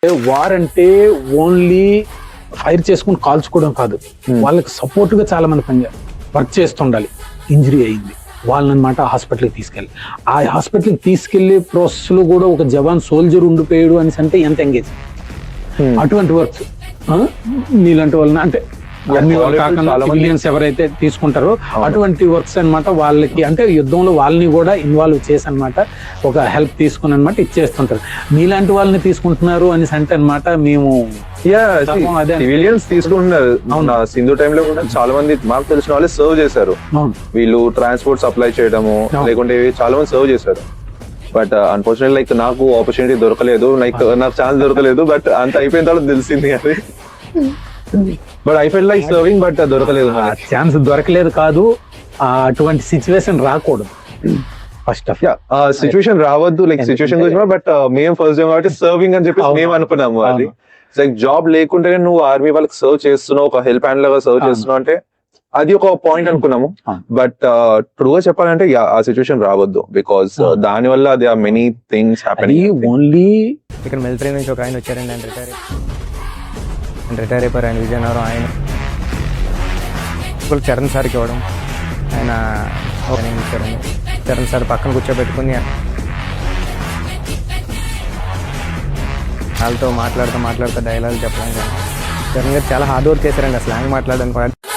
War అంటే only fire చేసుకుని కాల్చుకోవడం కాదు, వాళ్ళకి సపోర్ట్ గా చాలా మంది వర్క్ చేస్తుండాలి. ఇంజరీ అయింది వాళ్ళనమాట హాస్పిటల్కి తీసుకెళ్ళి, ఆ హాస్పిటల్కి తీసుకెళ్లే ప్రాసెస్ లో కూడా ఒక జవాన్ సోల్జర్ ఉండిపోయాడు అని అంటే ఎంత ఎంగేజ్. అటువంటి వర్క్స్ నీలాంటి వాళ్ళని అంటే సివిలియన్స్ ఎవరైతే తీసుకుంటారో అటువంటి వర్క్స్ అన్నమాట వాళ్ళకి, అంటే యుద్ధంలో వాళ్ళని కూడా ఇన్వాల్వ్ చేసి అన్నమాట ఒక హెల్ప్ తీసుకుని అనమాట ఇచ్చేస్తుంటారు. మీలాంటి వాళ్ళని తీసుకుంటున్నారు అని అంటే అనమాట మేము సివిలియన్స్ తీసుకుంటున్నారు. సింధు టైంలో కూడా చాలా మంది మాకు తెలిసిన వాళ్ళే సర్వ్ చేశారు. వీళ్ళు ట్రాన్స్పోర్ట్ సప్లై చేయడము లేకుంటే చాలా మంది సర్వ్ చేశారు. బట్ అన్ఫార్చునేట్లీ లైక్ నాకు ఆపర్చునిటీ దొరకలేదు, లైక్ నాకు ఛాన్స్ దొరకలేదు. బట్ అంత అయిపోయిన తర్వాత తెలిసింది అది. But I fell like serving but దొరకలేదు, ఛాన్స్ దొరకలేదు కాదు, అటువంటి సిచ్యువేషన్ రాకూడదు. ఫస్ట్ ఆఫ్ సిచ్యువేషన్ రావద్దు, లైక్ సిచ్యువేషన్ గురించి. బట్ మేము ఫస్ట్ టైం కాబట్టి సర్వింగ్ అని చెప్పి మేము అనుకున్నాము. అది లైక్ జాబ్ లేకుంటేనే నువ్వు ఆర్మీ వాళ్ళకి సర్వ్ చేస్తున్నావు, ఒక హెల్ప్ హ్యాండ్ లాగా సర్వ్ చేస్తున్నావు అంటే అది ఒక పాయింట్ అనుకున్నాము. బట్ ట్రూగా చెప్పాలంటే ఆ సిచ్యువేషన్ రావద్దు, బికాస్ దాని వల్ల అది మెనీ థింగ్స్ హ్యాపెనింగ్. ఓన్లీ ఇక్కడ మిలిటరీ నుంచి ఒక ఆయన వచ్చారండి, ఆయన రిటైర్ అయిపోయారు. ఆయన విజయనగరం, ఆయన చరణ్ సార్కి ఇవ్వడం, ఆయన ఇచ్చారండి. చరణ్ సార్ పక్కన కూర్చోబెట్టుకుని వాళ్ళతో మాట్లాడుతూ డైలాగ్ చెప్పడం. చరణ్ గారు చాలా హార్డ్ వర్క్ చేశారండి, అసలు ఆయన మాట్లాడడానికి.